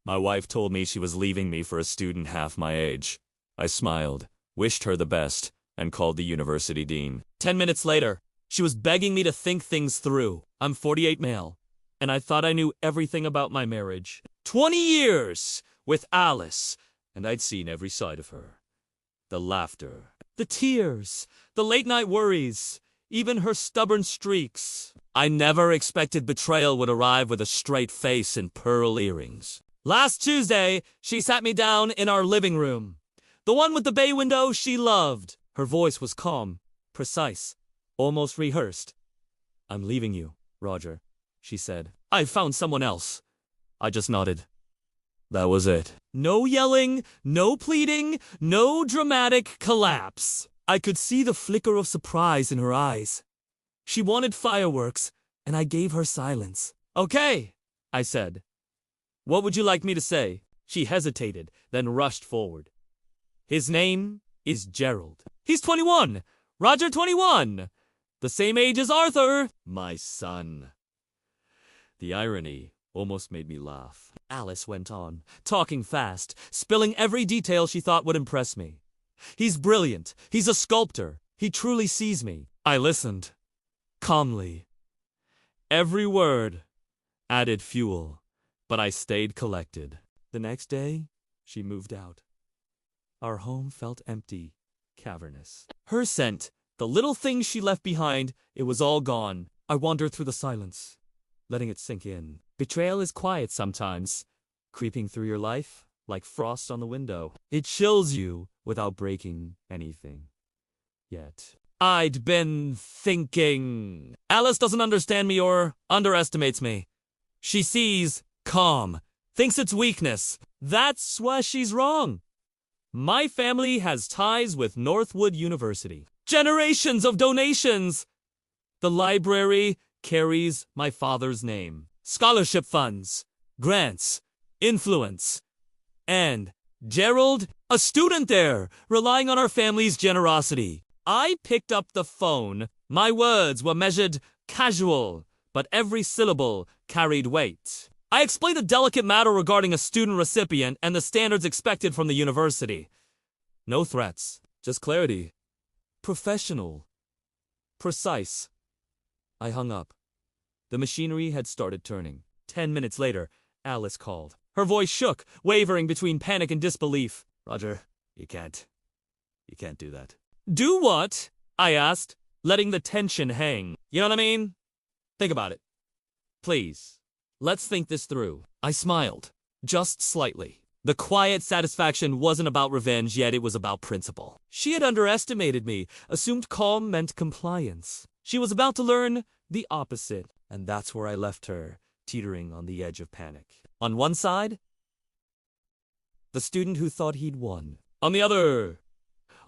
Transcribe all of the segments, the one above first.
My wife told me she was leaving me for a student half my age. I smiled, wished her the best, and called the university dean. 10 minutes later, she was begging me to think things through. I'm 48 male, and I thought I knew everything about my marriage. 20 years with Alice, and I'd seen every side of her. The laughter, the tears, the late-night worries, even her stubborn streaks. I never expected betrayal would arrive with a straight face and pearl earrings. Last Tuesday, she sat me down in our living room. The one with the bay window she loved. Her voice was calm, precise, almost rehearsed. "I'm leaving you, Roger," she said. "I've found someone else." I just nodded. That was it. No yelling, no pleading, no dramatic collapse. I could see the flicker of surprise in her eyes. She wanted fireworks, and I gave her silence. "Okay," I said. "What would you like me to say?" She hesitated, then rushed forward. "His name is Gerald. He's 21. Roger 21. The same age as Arthur, my son." The irony almost made me laugh. Alice went on, talking fast, spilling every detail she thought would impress me. "He's brilliant. He's a sculptor. He truly sees me." I listened, calmly. Every word added fuel, but I stayed collected. The next day, she moved out. Our home felt empty, cavernous. Her scent, the little things she left behind, it was all gone. I wandered through the silence, letting it sink in. Betrayal is quiet sometimes, creeping through your life like frost on the window. It chills you without breaking anything. Yet, I'd been thinking. Alice doesn't understand me or underestimates me. She sees calm, thinks it's weakness. That's why she's wrong. My family has ties with Northwood University. Generations of donations. The library carries my father's name. Scholarship funds, grants, influence. And Gerald, a student there, relying on our family's generosity. I picked up the phone. My words were measured casual, but every syllable carried weight. I explained a delicate matter regarding a student recipient and the standards expected from the university. No threats, just clarity. Professional. Precise. I hung up. The machinery had started turning. 10 minutes later, Alice called. Her voice shook, wavering between panic and disbelief. "Roger, you can't do that." "Do what?" I asked, letting the tension hang. "You know what I mean? Think about it. Please. Let's think this through." I smiled, just slightly. The quiet satisfaction wasn't about revenge, yet it was about principle. She had underestimated me, assumed calm meant compliance. She was about to learn the opposite, and that's where I left her, teetering on the edge of panic. On one side, the student who thought he'd won. On the other,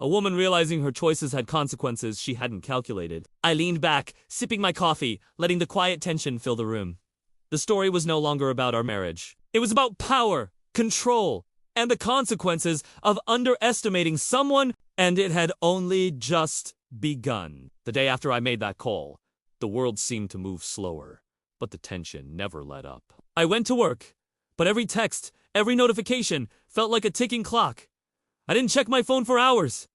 a woman realizing her choices had consequences she hadn't calculated. I leaned back, sipping my coffee, letting the quiet tension fill the room. The story was no longer about our marriage. It was about power, control, and the consequences of underestimating someone, and it had only just begun. The day after I made that call, the world seemed to move slower, but the tension never let up. I went to work, but every text, every notification felt like a ticking clock. I didn't check my phone for hours.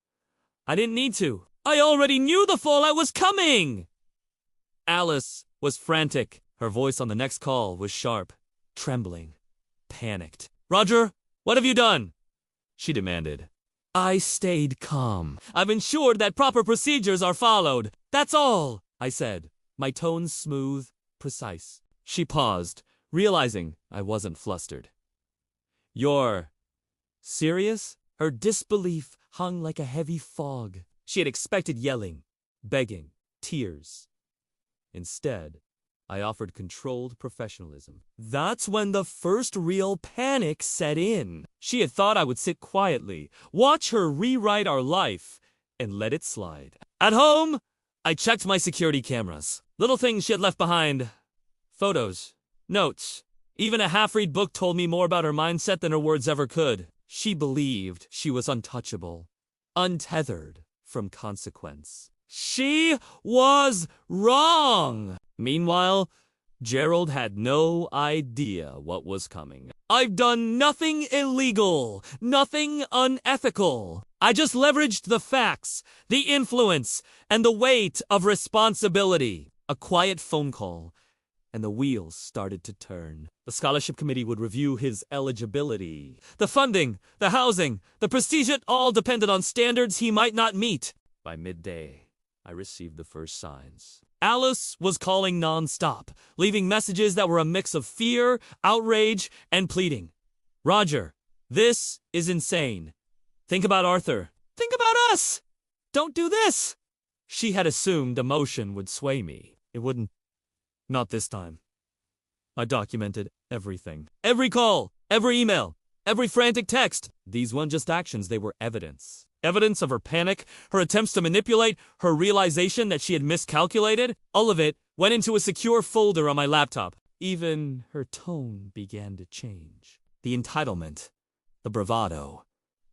I didn't need to. I already knew the fallout was coming! Alice was frantic. Her voice on the next call was sharp, trembling, panicked. "Roger, what have you done?" she demanded. I stayed calm. "I've ensured that proper procedures are followed. That's all," I said, my tone smooth, precise. She paused, realizing I wasn't flustered. "You're serious?" Her disbelief hung like a heavy fog. She had expected yelling, begging, tears. Instead, I offered controlled professionalism. That's when the first real panic set in. She had thought I would sit quietly, watch her rewrite our life, and let it slide. At home, I checked my security cameras. Little things she had left behind. Photos, notes, even a half-read book told me more about her mindset than her words ever could. She believed she was untouchable, untethered from consequence. She was wrong! Meanwhile, Gerald had no idea what was coming. I've done nothing illegal, nothing unethical. I just leveraged the facts, the influence, and the weight of responsibility. A quiet phone call, and the wheels started to turn. The scholarship committee would review his eligibility. The funding, the housing, the prestige, it all depended on standards he might not meet. By midday, I received the first signs. Alice was calling non-stop, leaving messages that were a mix of fear, outrage, and pleading. Roger, this is insane. Think about Arthur. Think about us. Don't do this. She had assumed emotion would sway me. It wouldn't. Not this time. I documented everything. Every call, every email, every frantic text. These weren't just actions, they were evidence. Evidence of her panic, her attempts to manipulate, her realization that she had miscalculated. All of it went into a secure folder on my laptop. Even her tone began to change. The entitlement, the bravado,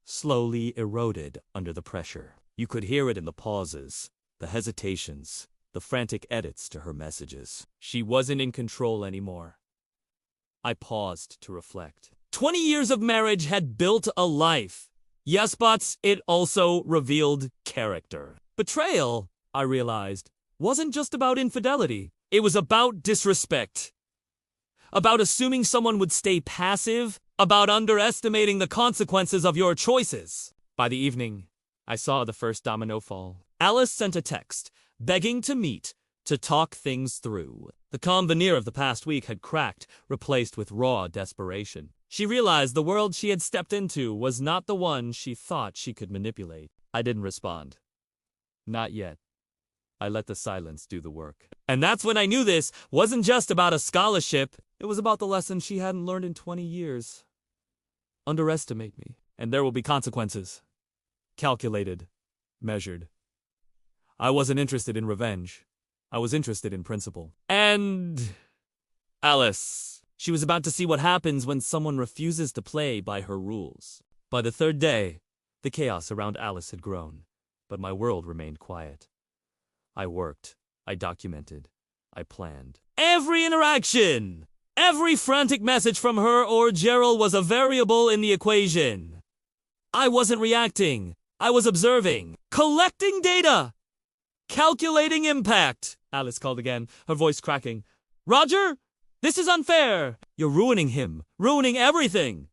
slowly eroded under the pressure. You could hear it in the pauses, the hesitations, the frantic edits to her messages. She wasn't in control anymore. I paused to reflect. 20 years of marriage had built a life. Yes, but it also revealed character. Betrayal, I realized, wasn't just about infidelity. It was about disrespect. About assuming someone would stay passive. About underestimating the consequences of your choices. By the evening, I saw the first domino fall. Alice sent a text, begging to meet, to talk things through. The calm veneer of the past week had cracked, replaced with raw desperation. She realized the world she had stepped into was not the one she thought she could manipulate. I didn't respond. Not yet. I let the silence do the work. And that's when I knew this wasn't just about a scholarship. It was about the lesson she hadn't learned in 20 years. Underestimate me, and there will be consequences. Calculated. Measured. I wasn't interested in revenge. I was interested in principle. And Alice. She was about to see what happens when someone refuses to play by her rules. By the third day, the chaos around Alice had grown, but my world remained quiet. I worked, I documented, I planned. Every interaction, every frantic message from her or Gerald was a variable in the equation. I wasn't reacting, I was observing, collecting data, calculating impact. Alice called again, her voice cracking. Roger? This is unfair! You're ruining him, ruining everything!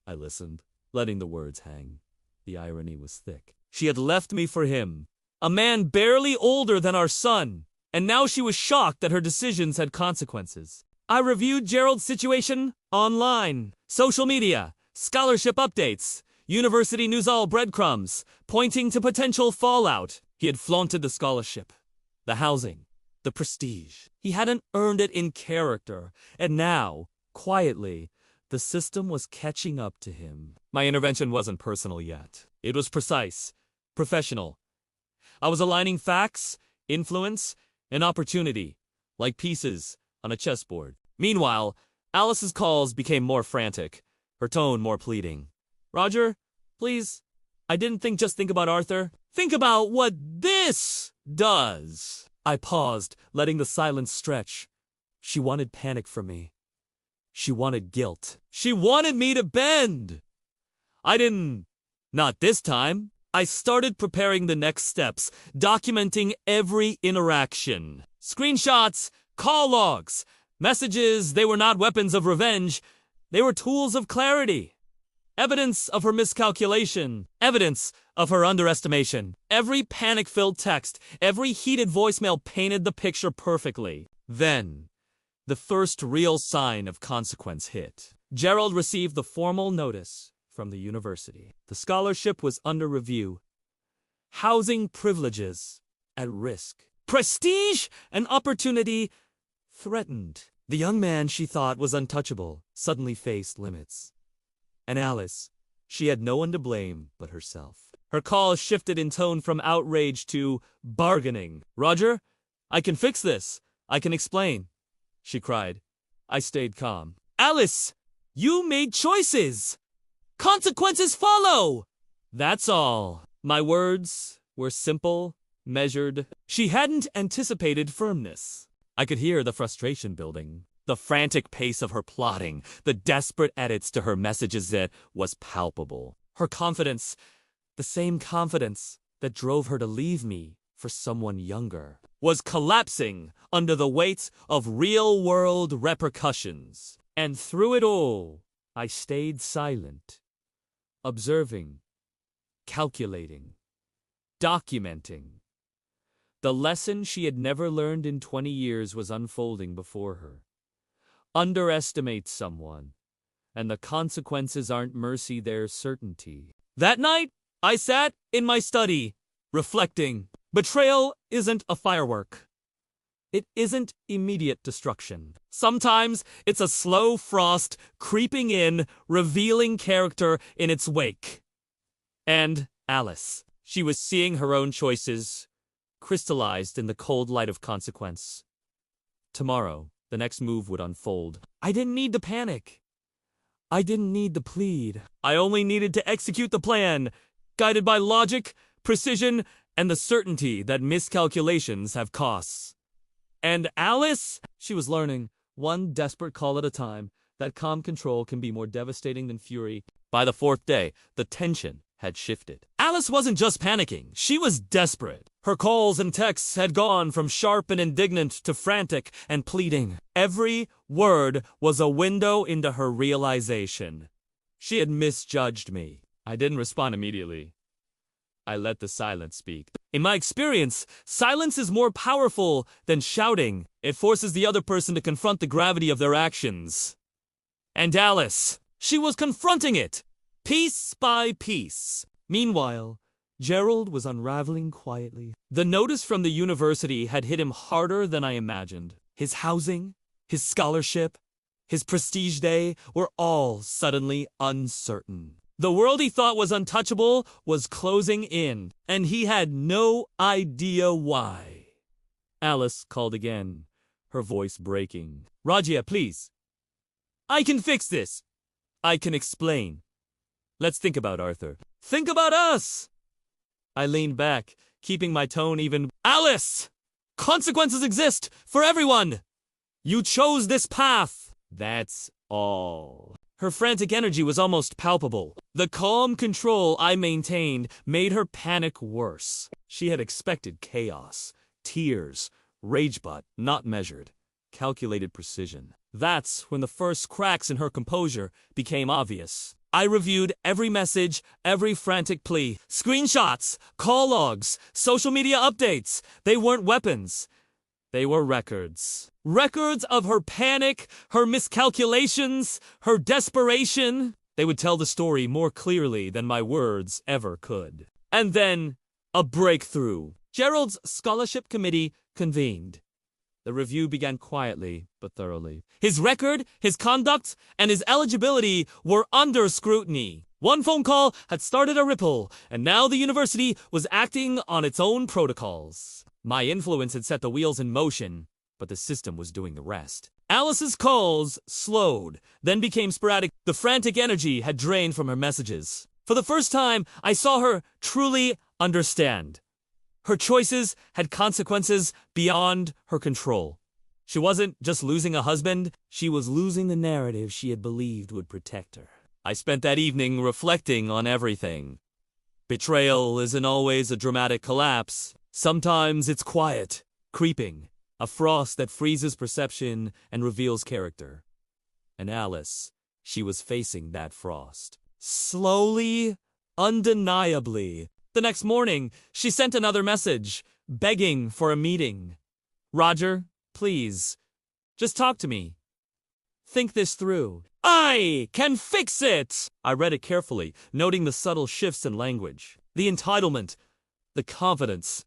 I listened, letting the words hang. The irony was thick. She had left me for him, a man barely older than our son, and now she was shocked that her decisions had consequences. I reviewed Gerald's situation online, social media, scholarship updates, university news, all breadcrumbs, pointing to potential fallout. He had flaunted the scholarship, the housing, the prestige. He hadn't earned it in character, and now, quietly, the system was catching up to him. My intervention wasn't personal yet. It was precise, professional. I was aligning facts, influence, and opportunity, like pieces on a chessboard. Meanwhile, Alice's calls became more frantic, her tone more pleading. Roger, please, I didn't just think about Arthur. Think about what this does. I paused, letting the silence stretch. She wanted panic from me. She wanted guilt. She wanted me to bend. I didn't. Not this time. I started preparing the next steps, documenting every interaction. Screenshots, call logs, messages. They were not weapons of revenge. They were tools of clarity. Evidence of her miscalculation. Evidence of her underestimation. Every panic-filled text, every heated voicemail painted the picture perfectly. Then, the first real sign of consequence hit. Gerald received the formal notice from the university. The scholarship was under review. Housing privileges at risk. Prestige and opportunity threatened. The young man she thought was untouchable suddenly faced limits. And Alice, she had no one to blame but herself. Her call shifted in tone from outrage to bargaining. Roger, I can fix this. I can explain, she cried. I stayed calm. Alice, you made choices. Consequences follow. That's all. My words were simple, measured. She hadn't anticipated firmness. I could hear the frustration building. The frantic pace of her plotting, the desperate edits to her messages that was palpable. Her confidence, the same confidence that drove her to leave me for someone younger, was collapsing under the weight of real-world repercussions. And through it all, I stayed silent, observing, calculating, documenting. The lesson she had never learned in 20 years was unfolding before her. Underestimate someone, and the consequences aren't mercy, they're certainty. That night, I sat in my study, reflecting. Betrayal isn't a firework. It isn't immediate destruction. Sometimes it's a slow frost creeping in, revealing character in its wake. And Alice, she was seeing her own choices crystallized in the cold light of consequence. Tomorrow, the next move would unfold. I didn't need to panic. I didn't need to plead. I only needed to execute the plan, guided by logic, precision, and the certainty that miscalculations have costs. And Alice, she was learning, one desperate call at a time, that calm control can be more devastating than fury. By the fourth day, the tension had shifted. Alice wasn't just panicking, she was desperate. Her calls and texts had gone from sharp and indignant to frantic and pleading. Every word was a window into her realization. She had misjudged me. I didn't respond immediately. I let the silence speak. In my experience, silence is more powerful than shouting. It forces the other person to confront the gravity of their actions. And Alice, she was confronting it, piece by piece. Meanwhile, Gerald was unraveling quietly. The notice from the university had hit him harder than I imagined. His housing, his scholarship, his prestige day were all suddenly uncertain. The world he thought was untouchable was closing in, and he had no idea why. Alice called again, her voice breaking. Rajia, please. I can fix this. I can explain. Let's think about Arthur. Think about us! I leaned back, keeping my tone even. Alice! Consequences exist for everyone! You chose this path! That's all. Her frantic energy was almost palpable. The calm control I maintained made her panic worse. She had expected chaos, tears, rage, but not measured, calculated precision. That's when the first cracks in her composure became obvious. I reviewed every message, every frantic plea, screenshots, call logs, social media updates. They weren't weapons. They were records. Records of her panic, her miscalculations, her desperation. They would tell the story more clearly than my words ever could. And then, a breakthrough. Gerald's scholarship committee convened. The review began quietly but thoroughly. His record, his conduct, and his eligibility were under scrutiny. One phone call had started a ripple, and now the university was acting on its own protocols. My influence had set the wheels in motion, but the system was doing the rest. Alice's calls slowed, then became sporadic. The frantic energy had drained from her messages. For the first time, I saw her truly understand. Her choices had consequences beyond her control. She wasn't just losing a husband, she was losing the narrative she had believed would protect her. I spent that evening reflecting on everything. Betrayal isn't always a dramatic collapse. Sometimes it's quiet, creeping, a frost that freezes perception and reveals character. And Alice, she was facing that frost. Slowly, undeniably. The next morning, she sent another message, begging for a meeting. Roger, please, just talk to me. Think this through. I can fix it! I read it carefully, noting the subtle shifts in language. The entitlement, the confidence,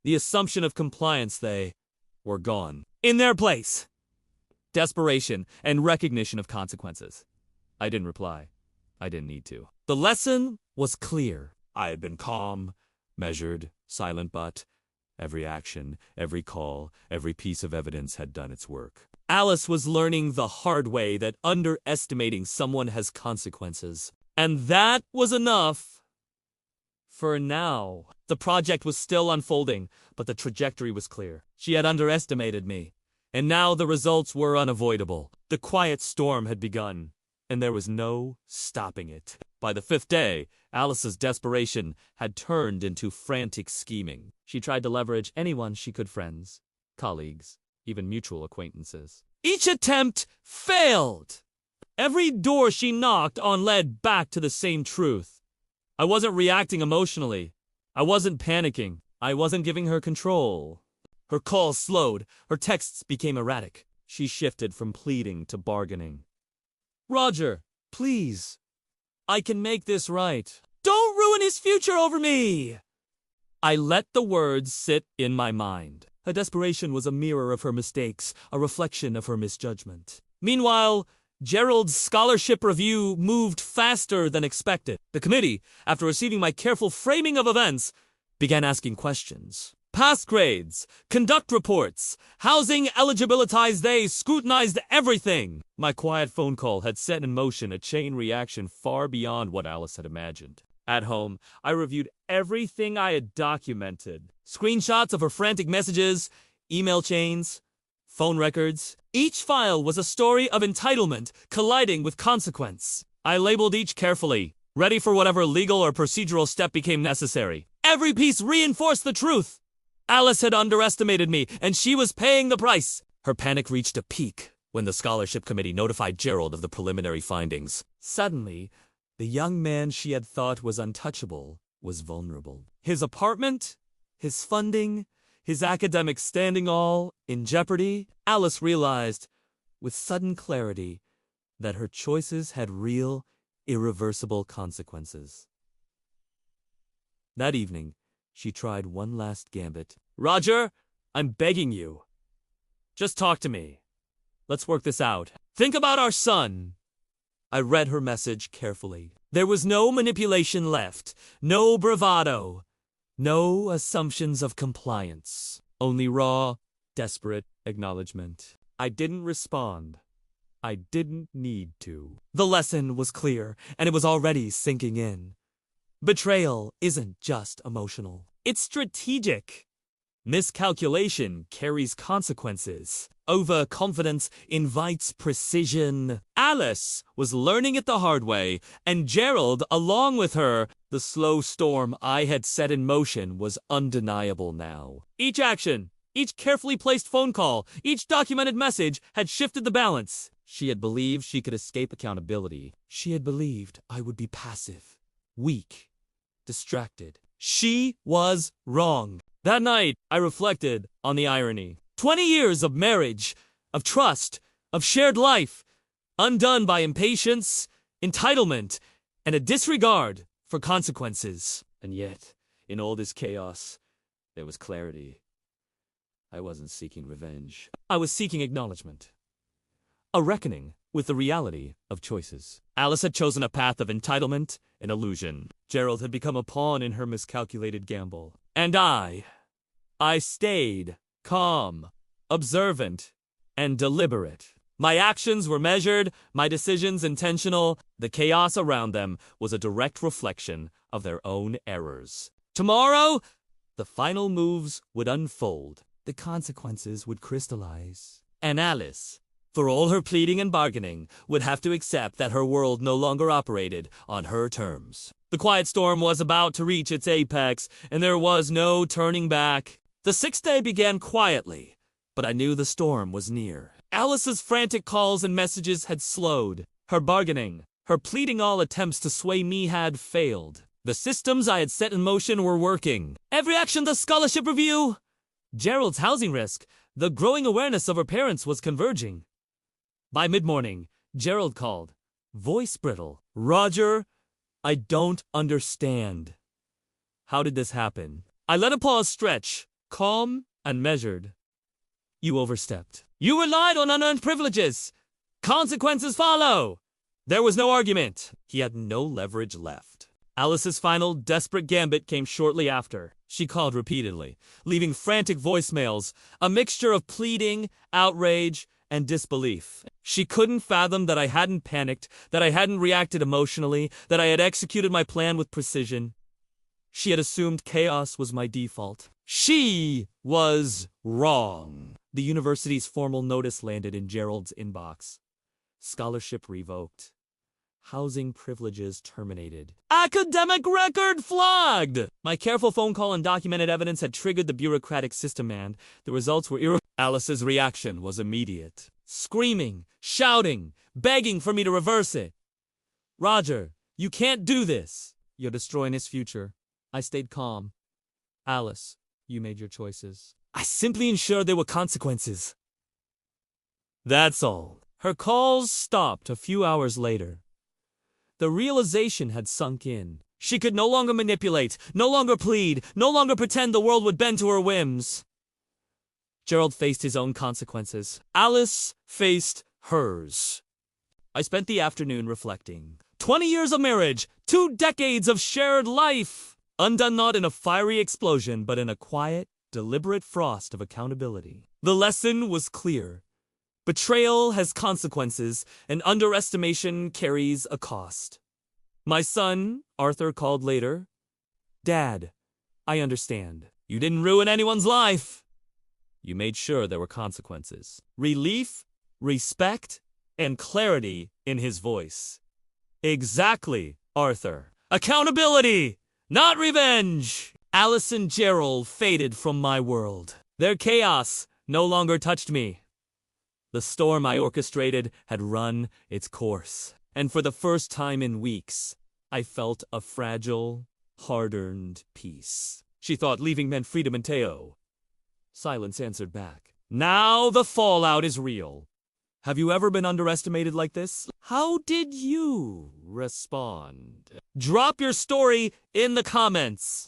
the assumption of compliance, they were gone. In their place, desperation and recognition of consequences. I didn't reply. I didn't need to. The lesson was clear. I had been calm, measured, silent, but every action, every call, every piece of evidence had done its work. Alice was learning the hard way that underestimating someone has consequences. And that was enough. For now, the project was still unfolding, but the trajectory was clear. She had underestimated me. And now the results were unavoidable. The quiet storm had begun, and there was no stopping it. By the 5th day, Alice's desperation had turned into frantic scheming. She tried to leverage anyone she could, friends, colleagues, even mutual acquaintances. Each attempt failed. Every door she knocked on led back to the same truth. I wasn't reacting emotionally. I wasn't panicking. I wasn't giving her control. Her calls slowed. Her texts became erratic. She shifted from pleading to bargaining. Roger, please. I can make this right. Don't ruin his future over me! I let the words sit in my mind. Her desperation was a mirror of her mistakes, a reflection of her misjudgment. Meanwhile, Gerald's scholarship review moved faster than expected. The committee, after receiving my careful framing of events, began asking questions. Pass grades, conduct reports, housing eligibilities, they scrutinized everything. My quiet phone call had set in motion a chain reaction far beyond what Alice had imagined. At home, I reviewed everything I had documented. Screenshots of her frantic messages, email chains, phone records. Each file was a story of entitlement colliding with consequence. I labeled each carefully, ready for whatever legal or procedural step became necessary. Every piece reinforced the truth. Alice had underestimated me, and she was paying the price. Her panic reached a peak when the scholarship committee notified Gerald of the preliminary findings. Suddenly, the young man she had thought was untouchable was vulnerable. His apartment, his funding, his academic standing all in jeopardy. Alice realized, with sudden clarity, that her choices had real, irreversible consequences. That evening, she tried one last gambit. Roger, I'm begging you. Just talk to me. Let's work this out. Think about our son. I read her message carefully. There was no manipulation left, no bravado, no assumptions of compliance. Only raw, desperate acknowledgement. I didn't respond. I didn't need to. The lesson was clear, and it was already sinking in. Betrayal isn't just emotional. It's strategic. Miscalculation carries consequences. Overconfidence invites precision. Alice was learning it the hard way, and Gerald, along with her, the slow storm I had set in motion was undeniable now. Each action, each carefully placed phone call, each documented message had shifted the balance. She had believed she could escape accountability. She had believed I would be passive, weak, distracted. She was wrong. That night, I reflected on the irony. 20 years of marriage, of trust, of shared life, undone by impatience, entitlement, and a disregard for consequences. And yet, in all this chaos, there was clarity. I wasn't seeking revenge. I was seeking acknowledgement. A reckoning with the reality of choices. Alice had chosen a path of entitlement and illusion. Gerald had become a pawn in her miscalculated gamble. And I stayed calm, observant, and deliberate. My actions were measured, my decisions intentional. The chaos around them was a direct reflection of their own errors. Tomorrow, the final moves would unfold. The consequences would crystallize. And Alice, for all her pleading and bargaining, would have to accept that her world no longer operated on her terms. The quiet storm was about to reach its apex, and there was no turning back. The 6th day began quietly, but I knew the storm was near. Alice's frantic calls and messages had slowed. Her bargaining, her pleading all attempts to sway me had failed. The systems I had set in motion were working. Every action, the scholarship review, Gerald's housing risk, the growing awareness of her parents was converging. By mid-morning, Gerald called, voice brittle. Roger, I don't understand. How did this happen? I let a pause stretch, calm and measured. You overstepped. You relied on unearned privileges. Consequences follow. There was no argument. He had no leverage left. Alice's final desperate gambit came shortly after. She called repeatedly, leaving frantic voicemails, a mixture of pleading, outrage, and disbelief. She couldn't fathom that I hadn't panicked, that I hadn't reacted emotionally, that I had executed my plan with precision. She had assumed chaos was my default. She was wrong. The university's formal notice landed in Gerald's inbox. Scholarship revoked. Housing privileges terminated. Academic record flagged! My careful phone call and documented evidence had triggered the bureaucratic system, and the results were Alice's reaction was immediate. Screaming, shouting, begging for me to reverse it. Roger, you can't do this. You're destroying his future. I stayed calm. Alice, you made your choices. I simply ensured there were consequences. That's all. Her calls stopped a few hours later. The realization had sunk in. She could no longer manipulate, no longer plead, no longer pretend the world would bend to her whims. Gerald faced his own consequences. Alice faced hers. I spent the afternoon reflecting. 20 years of marriage, 2 decades of shared life, undone not in a fiery explosion, but in a quiet, deliberate frost of accountability. The lesson was clear. Betrayal has consequences, and underestimation carries a cost. My son, Arthur, called later. Dad, I understand. You didn't ruin anyone's life. You made sure there were consequences. Relief, respect, and clarity in his voice. Exactly, Arthur. Accountability, not revenge. Alice and Gerald faded from my world. Their chaos no longer touched me. The storm I orchestrated had run its course, and for the first time in weeks, I felt a fragile, hard-earned peace. She thought leaving meant freedom and Teo. Silence answered back. Now the fallout is real. Have you ever been underestimated like this? How did you respond? Drop your story in the comments.